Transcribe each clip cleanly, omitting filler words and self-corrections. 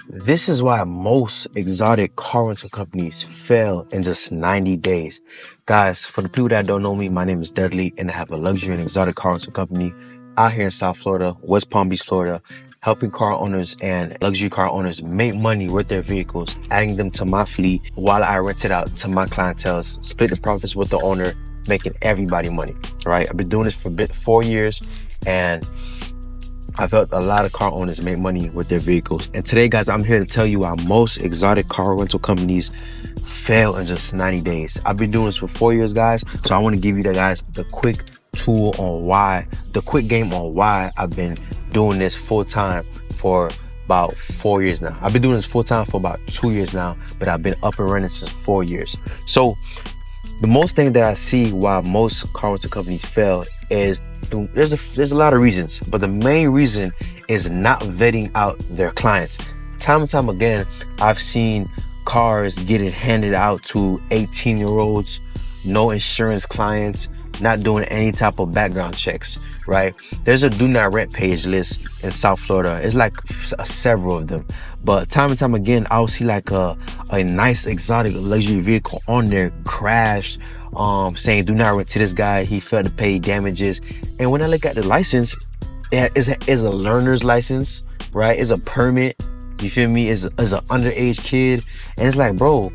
This is why most exotic car rental companies fail in just 90 days. Guys, for the people that don't know me, my name is Dudley and I have a luxury and exotic car rental company out here in South Florida, West Palm Beach, Florida, helping car owners and luxury car owners make money with their vehicles, adding them to my fleet while I rent it out to my clientele, split the profits with the owner, making everybody money, right? I've been doing this for 4 years and I've helped a lot of car owners make money with their vehicles. And today, guys, I'm here to tell you why most exotic car rental companies fail in just 90 days. I've been doing this for 4 years, guys. So I want to give you guys the quick tool on the quick game on why I've been doing this full time for about 4 years now. I've been doing this full time for about 2 years now, but I've been up and running since 4 years. So the most thing that I see why most car rental companies fail is there's a lot of reasons, but the main reason is not vetting out their clients. Time and time again, I've seen cars getting handed out to 18-year-olds, no insurance clients, not doing any type of background checks, right? There's a do not rent page list in South Florida. It's like several of them, but time and time again, I'll see like a nice exotic luxury vehicle on there crashed, saying do not rent to this guy. He failed to pay damages. And when I look at the license, it is a learner's license, right? It's a permit. You feel me? Is an underage kid, and it's like, bro,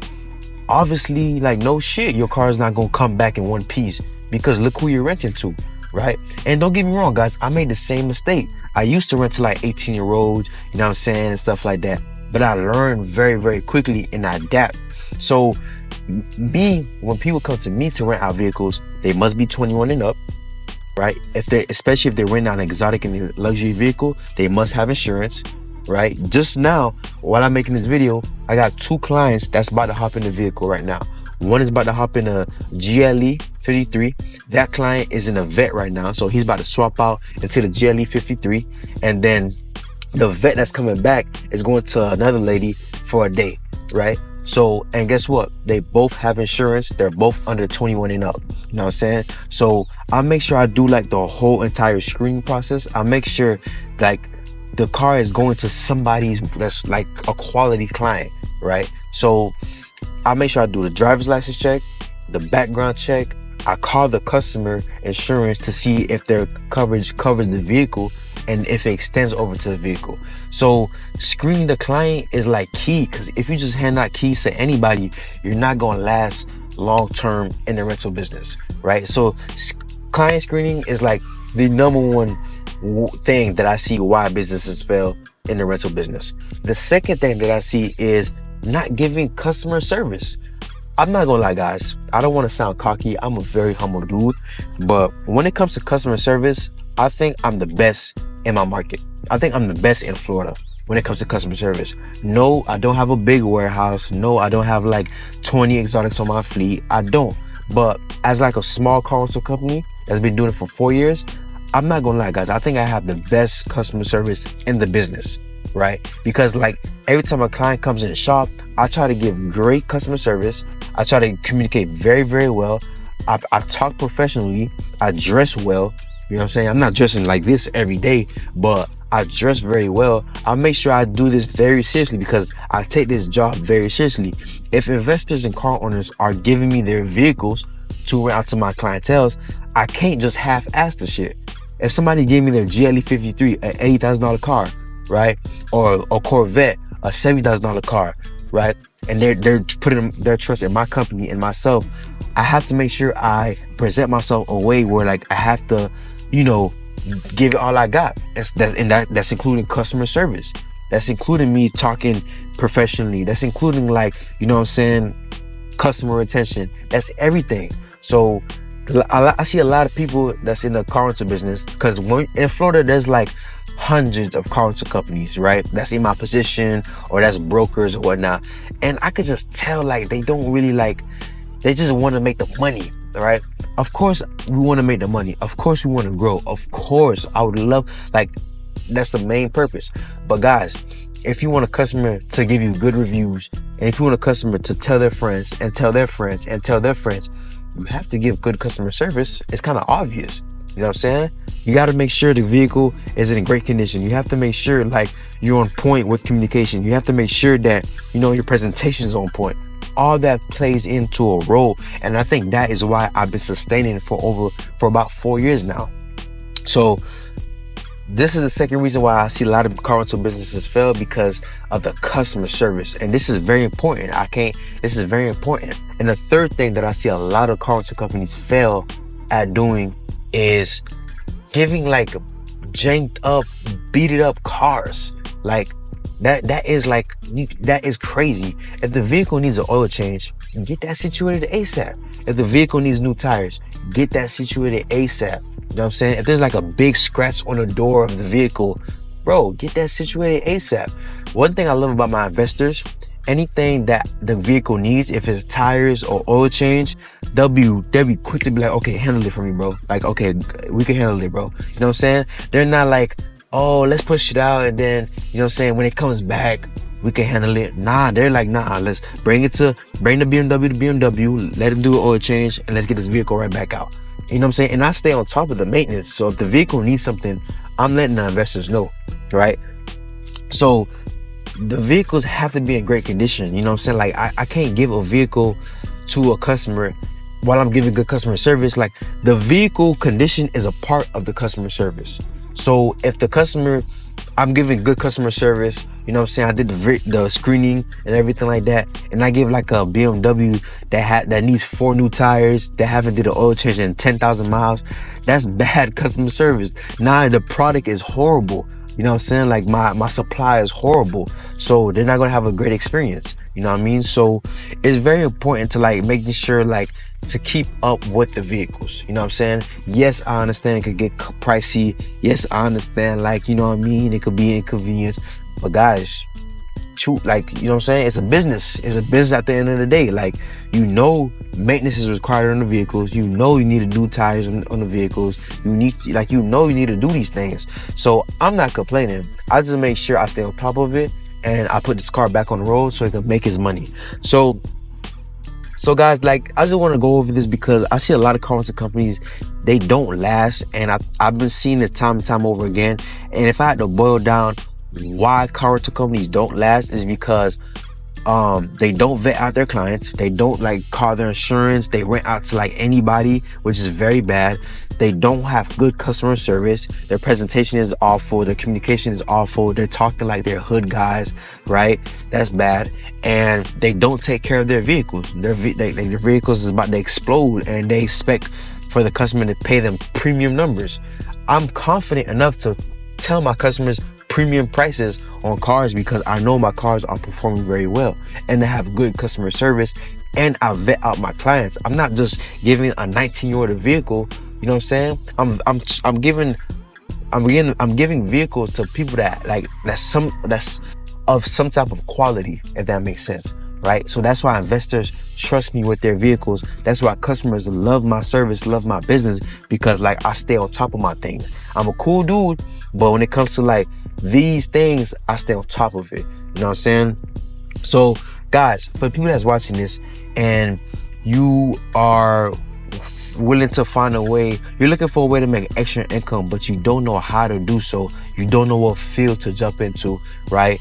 obviously, like, no shit, your car is not gonna come back in one piece. Because look who you're renting to, right? And don't get me wrong, guys, I made the same mistake. I used to rent to like 18-year-olds, you know what I'm saying, and stuff like that. But I learned very, very quickly and I adapt. So when people come to me to rent out vehicles, they must be 21 and up, right? Especially if they're renting out an exotic and luxury vehicle, they must have insurance, right? Just now, while I'm making this video, I got 2 clients that's about to hop in the vehicle right now. One is about to hop in a GLE 53. That client is in a vet right now, so he's about to swap out into the GLE 53. And then the vet that's coming back is going to another lady for a day, right? So, and guess what? They both have insurance. They're both under 21 and up. You know what I'm saying? So I make sure I do like the whole entire screening process. I make sure like the car is going to somebody's that's like a quality client, right? So I make sure I do the driver's license check, the background check. I call the customer insurance to see if their coverage covers the vehicle and if it extends over to the vehicle. So screening the client is like key, because if you just hand out keys to anybody, you're not going to last long term in the rental business, right? So client screening is like the number one thing that I see why businesses fail in the rental business. The second thing that I see is not giving customer service. I'm not gonna lie, guys, I don't want to sound cocky. I'm a very humble dude, but when it comes to customer service, I think I'm the best in my market. I think I'm the best in Florida when it comes to customer service. No, I don't have a big warehouse. No, I don't have like 20 exotics on my fleet. I don't. But as like a small car rental company that's been doing it for 4 years, I'm not gonna lie, guys, I think I have the best customer service in the business, right? Because like every time a client comes in the shop, I try to give great customer service. I try to communicate very, very well. I talk professionally. I dress well. You know what I'm saying? I'm not dressing like this every day, but I dress very well. I make sure I do this very seriously because I take this job very seriously. If investors and car owners are giving me their vehicles to rent out to my clientele, I can't just half-ass the shit. If somebody gave me their GLE 53, an $80,000 car, right? Or a Corvette, a $70,000 car, right? And they're putting their trust in my company and myself. I have to make sure I present myself a way where like I have to, you know, give it all I got. That's including customer service. That's including me talking professionally. That's including like, you know what I'm saying, customer retention. That's everything. So I see a lot of people that's in the car rental business, because in Florida there's like hundreds of car rental companies, right? That's in my position or that's brokers or whatnot. And I could just tell like they don't really like, they just want to make the money, right? Of course we want to make the money. Of course we want to grow. Of course I would love, like, that's the main purpose. But guys, if you want a customer to give you good reviews, and if you want a customer to tell their friends and tell their friends and tell their friends, you have to give good customer service. It's kind of obvious. You know what I'm saying? You got to make sure the vehicle is in great condition. You have to make sure like you're on point with communication. You have to make sure that, you know, your presentation is on point. All that plays into a role. And I think that is why I've been sustaining it for about 4 years now. So this is the second reason why I see a lot of car rental businesses fail, because of the customer service. And this is very important. This is very important. And the third thing that I see a lot of car rental companies fail at doing is giving like janked up, beat up cars. Like that is crazy. If the vehicle needs an oil change, get that situated ASAP. If the vehicle needs new tires, get that situated ASAP. You know what I'm saying? If there's like a big scratch on the door of the vehicle, bro, get that situated ASAP. One thing I love about my investors, anything that the vehicle needs, if it's tires or oil change, they'll be quick to be like, okay, handle it for me, bro. Like, okay, we can handle it, bro. You know what I'm saying? They're not like, oh, let's push it out, and then, you know what I'm saying, when it comes back, we can handle it. Nah, they're like, nah, let's bring the BMW to BMW, let them do an oil change, and let's get this vehicle right back out. You know what I'm saying? And I stay on top of the maintenance. So if the vehicle needs something, I'm letting the investors know, right? So the vehicles have to be in great condition. You know what I'm saying? Like I can't give a vehicle to a customer while I'm giving good customer service. Like the vehicle condition is a part of the customer service. So if the customer, I'm giving good customer service, you know what I'm saying, I did the screening and everything like that, and I give like a BMW that needs 4 new tires, that haven't did an oil change in 10,000 miles, that's bad customer service. Now the product is horrible. You know what I'm saying? Like my supply is horrible. So they're not going to have a great experience. You know what I mean? So it's very important to like making sure like to keep up with the vehicles. You know what I'm saying? Yes, I understand it could get pricey. Yes, I understand, like, you know what I mean? It could be inconvenience. But guys, like, you know what I'm saying? It's a business. It's a business at the end of the day. Like, you know, maintenance is required on the vehicles. You know, you need to do tires on the vehicles. You need to, like, you know, you need to do these things. So I'm not complaining. I just make sure I stay on top of it, and I put this car back on the road so it can make his money. So guys, like, I just want to go over this because I see a lot of car rental companies, they don't last, and I've been seeing this time and time over again. And if I had to boil down why car rental companies don't last, is because they don't vet out their clients. They don't like call their insurance. They rent out to like anybody, which is very bad. They don't have good customer service. Their presentation is awful. Their communication is awful. They're talking like they're hood guys, right? That's bad. And they don't take care of their vehicles. Their vehicles is about to explode, and they expect for the customer to pay them premium numbers. I'm confident enough to tell my customers premium prices on cars because I know my cars are performing very well, and they have good customer service, and I vet out my clients. I'm not just giving a 19-year-old a vehicle. You know what I'm saying? I'm giving vehicles to people that's of some type of quality, if that makes sense, right? So that's why investors trust me with their vehicles. That's why customers love my service, love my business, because like I stay on top of my things. I'm a cool dude, but when it comes to like these things, I stay on top of it. You know what I'm saying? So guys, for people that's watching this and you are willing to find a way, you're looking for a way to make extra income, but you don't know how to do so, you don't know what field to jump into, right?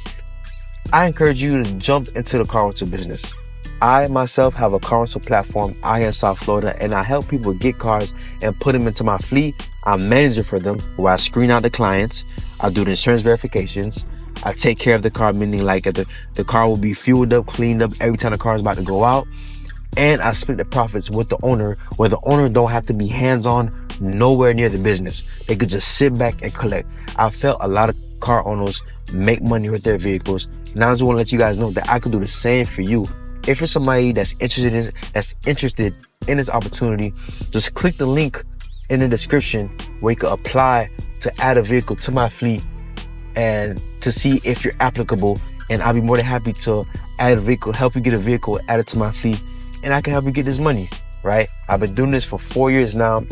I encourage you to jump into the car rental business. I myself have a car rental platform out here in South Florida, and I help people get cars and put them into my fleet. I'm manager for them, where I screen out the clients, I do the insurance verifications, I take care of the car, meaning like the car will be fueled up, cleaned up every time the car is about to go out, and I split the profits with the owner, where the owner don't have to be hands-on nowhere near the business. They could just sit back and collect. I felt a lot of car owners make money with their vehicles, and I just want to let you guys know that I could do the same for you. If you're somebody that's interested in this opportunity, just click the link in the description where you can apply to add a vehicle to my fleet and to see if you're applicable. And I'll be more than happy to add a vehicle, help you get a vehicle added to my fleet, and I can help you get this money, right? I've been doing this for 4 years now,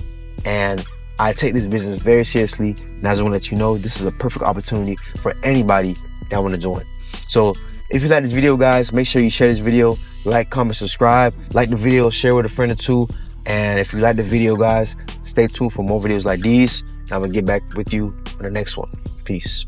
and I take this business very seriously. And I just want to let you know this is a perfect opportunity for anybody that want to join. So if you like this video, guys, make sure you share this video, like, comment, subscribe, like the video, share with a friend or two. And if you like the video, guys, Stay tuned for more videos like these. And I'm going to get back with you on the next one. Peace.